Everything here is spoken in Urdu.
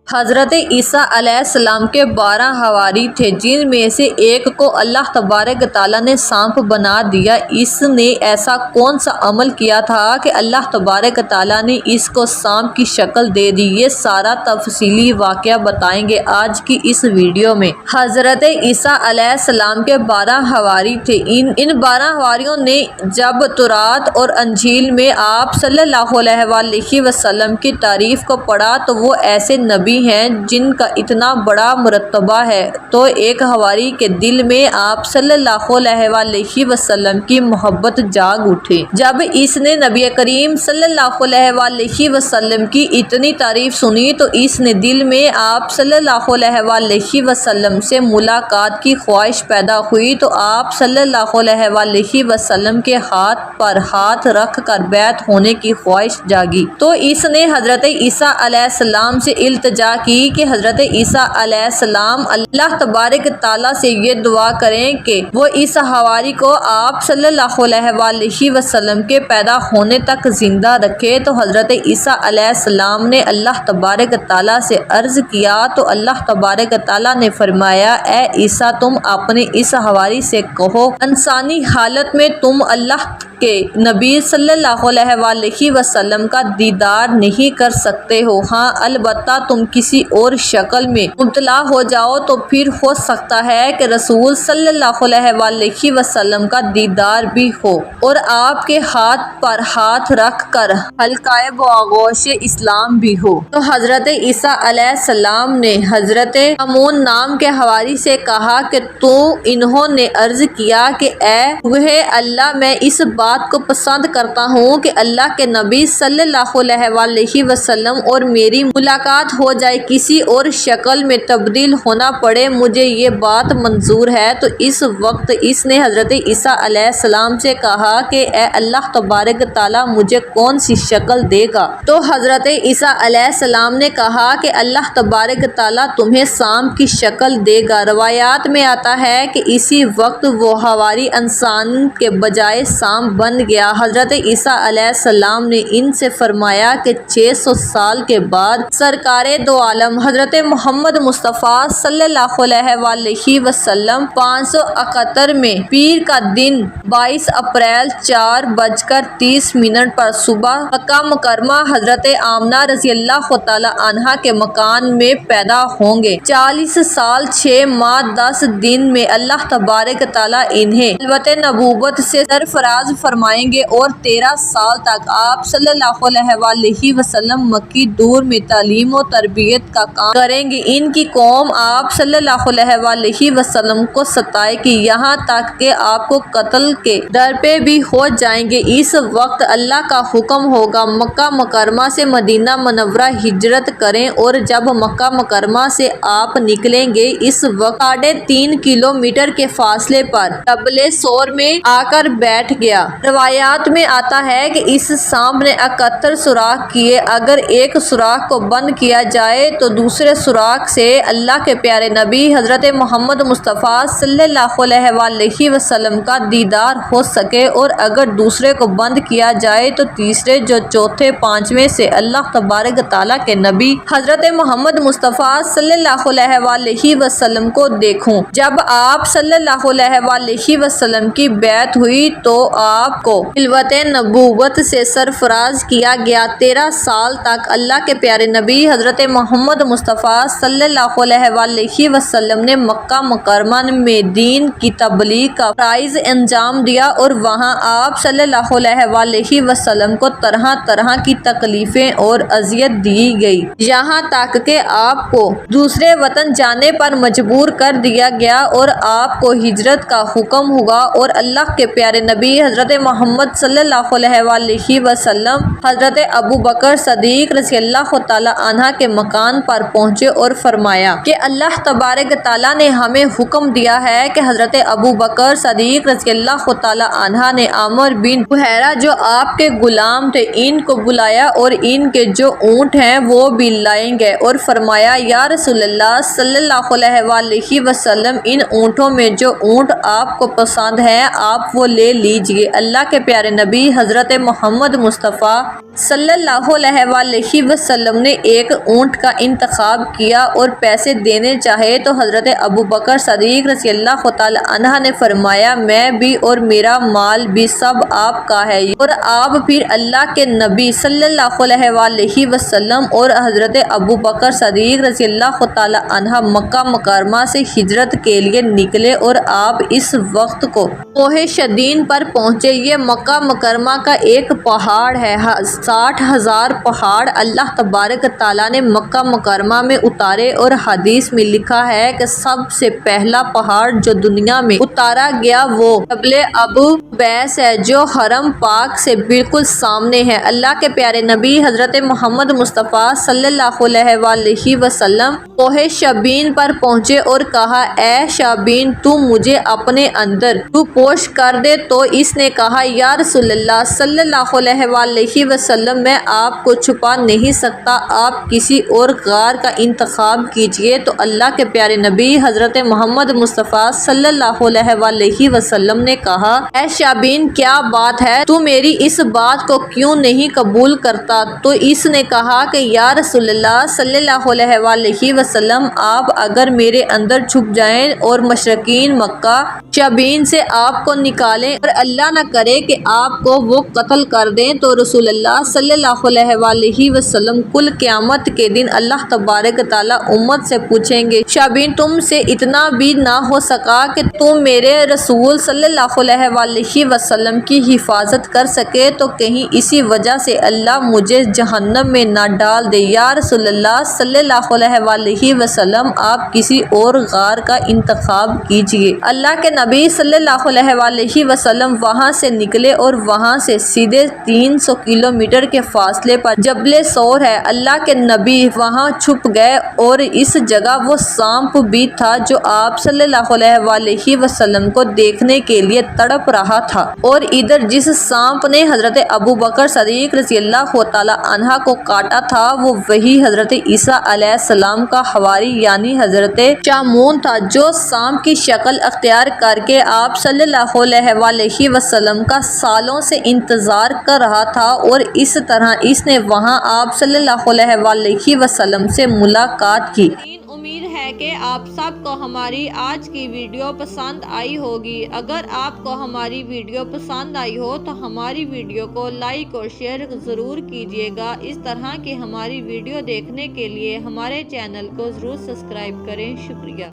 حضرت عیسیٰ علیہ السلام کے 12 حواری تھے، جن میں سے ایک کو اللہ تبارک تعالیٰ نے سانپ بنا دیا۔ اس نے ایسا کون سا عمل کیا تھا کہ اللہ تبارک تعالیٰ نے اس کو سانپ کی شکل دے دی؟ یہ سارا تفصیلی واقعہ بتائیں گے آج کی اس ویڈیو میں۔ حضرت عیسیٰ علیہ السلام کے 12 حواری تھے۔ ان 12 حواریوں نے جب تورات اور انجیل میں آپ صلی اللہ علیہ وآلہ وسلم کی تعریف کو پڑھا تو وہ ایسے نبی ہیں جن کا اتنا بڑا مرتبہ ہے، تو ایک حواری کے دل میں آپ صلی اللہ علیہ وآلہ وسلم کی محبت جاگ اٹھی۔ جب اس نے نبی کریم صلی اللہ علیہ وآلہ وسلم کی اتنی تعریف سنی تو اس نے دل میں آپ صلی اللہ علیہ وآلہ وسلم سے ملاقات کی خواہش پیدا ہوئی، تو آپ صلی اللہ علیہ وآلہ وسلم کے ہاتھ پر ہاتھ رکھ کر بیعت ہونے کی خواہش جاگی۔ تو اس نے حضرت عیسیٰ علیہ السلام سے التجا کی کہ حضرت عیسیٰ علیہ السلام اللہ تبارک تعالیٰ سے یہ دعا کریں کہ وہ اس حواری کو آپ صلی اللہ علیہ وآلہ وسلم کے پیدا ہونے تک زندہ رکھے۔ تو حضرت عیسیٰ علیہ السلام نے اللہ تبارک تعالیٰ سے عرض کیا تو اللہ تبارک تعالیٰ نے فرمایا، اے عیسیٰ تم اپنے اس حواری سے کہو انسانی حالت میں تم اللہ کہ نبی صلی اللہ علیہ وآلہ وسلم کا دیدار نہیں کر سکتے ہو، ہاں البتہ تم کسی اور شکل میں مبتلا ہو جاؤ تو پھر ہو سکتا ہے کہ رسول صلی اللہ علیہ وآلہ وسلم کا دیدار بھی ہو اور آپ کے ہاتھ پر ہاتھ رکھ کر حلقہ بآغوش اسلام بھی ہو۔ تو حضرت عیسیٰ علیہ السلام نے حضرت امون نام کے حواری سے کہا کہ انہوں نے عرض کیا کہ اے وہ اللہ، میں اس بات کو پسند کرتا ہوں کہ اللہ کے نبی صلی اللہ علیہ وآلہ وسلم اور میری ملاقات ہو جائے، کسی اور شکل میں تبدیل ہونا پڑے، مجھے یہ بات منظور ہے۔ تو اس وقت اس نے حضرت عیسیٰ علیہ السلام سے کہا کہ اے اللہ تبارک تعالیٰ مجھے کون سی شکل دے گا؟ تو حضرت عیسیٰ علیہ السلام نے کہا کہ اللہ تبارک تعالیٰ تمہیں سانپ کی شکل دے گا۔ روایات میں آتا ہے کہ اسی وقت وہ حواری انسان کے بجائے سانپ بن گیا۔ حضرت عیسیٰ علیہ السلام نے ان سے فرمایا کہ 600 سال کے بعد سرکار دو عالم حضرت محمد مصطفیٰ صلی اللہ علیہ وآلہ وسلم 571 میں پیر کا دن 22 اپریل 4:30 پر صبح مکہ مکرمہ حضرت آمنہ رضی اللہ تعالی عنہا کے مکان میں پیدا ہوں گے۔ 40 سال 6 ماہ 10 دن میں اللہ تبارک تعالیٰ انہیں خلوت نبوت سے سرفراز فرمائیں گے اور 13 سال تک آپ صلی اللہ علیہ وآلہ وسلم مکی دور میں تعلیم و تربیت کا کام کریں گے۔ ان کی قوم آپ صلی اللہ علیہ وآلہ وسلم کو ستائے گی، یہاں تک کہ آپ کو قتل کے ڈر پہ بھی ہو جائیں گے۔ اس وقت اللہ کا حکم ہوگا مکہ مکرمہ سے مدینہ منورہ ہجرت کریں، اور جب مکہ مکرمہ سے آپ نکلیں گے اس وقت 3.5 کلومیٹر کے فاصلے پر جبل سور میں آ کر بیٹھ گیا۔ روایات میں آتا ہے کہ اس سانپ نے 71 سوراخ کیے، اگر ایک سوراخ کو بند کیا جائے تو دوسرے سوراخ سے اللہ کے پیارے نبی حضرت محمد مصطفیٰ صلی اللہ علیہ وآلہ وسلم کا دیدار ہو سکے، اور اگر دوسرے کو بند کیا جائے تو تیسرے، جو چوتھے، پانچویں سے اللہ تبارک تعالیٰ کے نبی حضرت محمد مصطفیٰ صلی اللہ علیہ وآلہ وسلم کو دیکھوں۔ جب آپ صلی اللہ علیہ وآلہ وسلم کی بیعت ہوئی تو آپ کو خلوت نبوت سے سرفراز کیا گیا۔ 13 سال تک اللہ کے پیارے نبی حضرت محمد مصطفیٰ صلی اللہ علیہ وآلہ وسلم نے مکہ مکرمہ میں دین کی تبلیغ کا فرائض انجام دیا، اور وہاں آپ صلی اللہ علیہ وآلہ وسلم کو طرح طرح کی تکلیفیں اور اذیت دی گئی، یہاں تک کہ آپ کو دوسرے وطن جانے پر مجبور کر دیا گیا اور آپ کو ہجرت کا حکم ہوا، اور اللہ کے پیارے نبی حضرت محمد صلی اللہ علیہ وآلہ وسلم حضرت ابو بکر صدیق رضی اللہ تعالی عنہ کے مکان پر پہنچے اور فرمایا کہ اللہ تبارک تعالیٰ نے ہمیں حکم دیا ہے کہ حضرت ابو بکر صدیق رضی اللہ تعالی عنہ نے عامر بن بحیرہ جو آپ کے غلام تھے ان کو بلایا اور ان کے جو اونٹ ہیں وہ بھی لائیں گے، اور فرمایا یا رسول اللہ صلی اللہ علیہ وآلہ وسلم ان اونٹوں میں جو اونٹ آپ کو پسند ہے آپ وہ لے لیجئے۔ اللہ کے پیارے نبی حضرت محمد مصطفیٰ صلی اللہ علیہ وآلہ وسلم نے ایک اونٹ اونٹ کا انتخاب کیا اور پیسے دینے چاہے تو حضرت ابو بکر صدیق رضی اللہ تعالی عنہ نے فرمایا میں بھی اور میرا مال بھی سب آپ کا ہے، اور آپ پھر اللہ کے نبی صلی اللہ علیہ وسلم اور حضرت ابو بکر صدیق رضی اللہ تعالی عنہ مکہ مکرمہ سے ہجرت کے لیے نکلے اور آپ اس وقت کو کوہ شدین پر پہنچے۔ یہ مکہ مکرمہ کا ایک پہاڑ ہے۔ 60,000 پہاڑ اللہ تبارک تعالیٰ نے مکہ مکرمہ میں اتارے، اور حدیث میں لکھا ہے کہ سب سے پہلا پہاڑ جو دنیا میں اتارا گیا وہ جبل ابو قبیس ہے جو حرم پاک سے بالکل سامنے ہے۔ اللہ کے پیارے نبی حضرت محمد مصطفیٰ صلی اللہ علیہ وسلم کوہ شبین پر پہنچے اور کہا اے شابین تو مجھے اپنے اندر پوش کر دے، تو اس نے کہا یا رسول اللہ صلی اللہ علیہ وسلم میں آپ کو چھپا نہیں سکتا، آپ کسی اور غار کا انتخاب کیجئے۔ تو اللہ کے پیارے نبی حضرت محمد مصطفیٰ صلی اللہ علیہ وسلم نے کہا اے شابین کیا بات ہے، تو میری اس بات کو کیوں نہیں قبول کرتا؟ تو اس نے کہا کہ یا رسول اللہ صلی اللہ علیہ وسلم آپ اگر میرے اندر چھپ جائیں اور مشرکین مکہ شابین سے آپ کو نکالیں اور اللہ نہ کرے کہ آپ کو وہ قتل کر دیں، تو رسول اللہ صلی اللہ علیہ وسلم کل قیامت کے دن اللہ تبارک تعالیٰ امت سے پوچھیں گے شابین تم سے اتنا بھی نہ ہو سکا کہ تم میرے رسول صلی اللہ علیہ وسلم کی حفاظت کر سکے، تو کہیں اسی وجہ سے اللہ مجھے جہنم میں نہ ڈال دے۔ یا رسول اللہ صلی اللہ علیہ وسلم آپ کسی اور غار کا انتخاب کیجئے۔ اللہ کے نبی صلی اللہ علیہ وسلم وہاں سے نکلے اور وہاں سے سیدھے 300 کلومیٹر کے فاصلے پر جبل سور ہے۔ اللہ کے نبی وہاں چھپ گئے اور اس جگہ وہ سانپ بھی تھا جو آپ صلی اللہ علیہ وسلم کو دیکھنے کے لیے تڑپ رہا تھا، اور ادھر جس سانپ نے حضرت ابو بکر صدیق رضی اللہ تعالی عنہ کو کاٹا تھا وہ وہی حضرت عیسیٰ علیہ السلام کا حواری یعنی حضرت شامون تھا، جو سانپ کی شکل اختیار کر کے آپ صلی اللہ علیہ وسلم کا سالوں سے انتظار کر رہا تھا، اور اس طرح اس نے وہاں آپ صلی اللہ علیہ وسلم سے ملاقات کی۔ امید ہے کہ آپ سب کو ہماری آج کی ویڈیو پسند آئی ہوگی۔ اگر آپ کو ہماری ویڈیو پسند آئی ہو تو ہماری ویڈیو کو لائک اور شیئر ضرور کیجیے گا۔ اس طرح کی ہماری ویڈیو دیکھنے کے لیے ہمارے چینل کو ضرور سبسکرائب کریں۔ شکریہ۔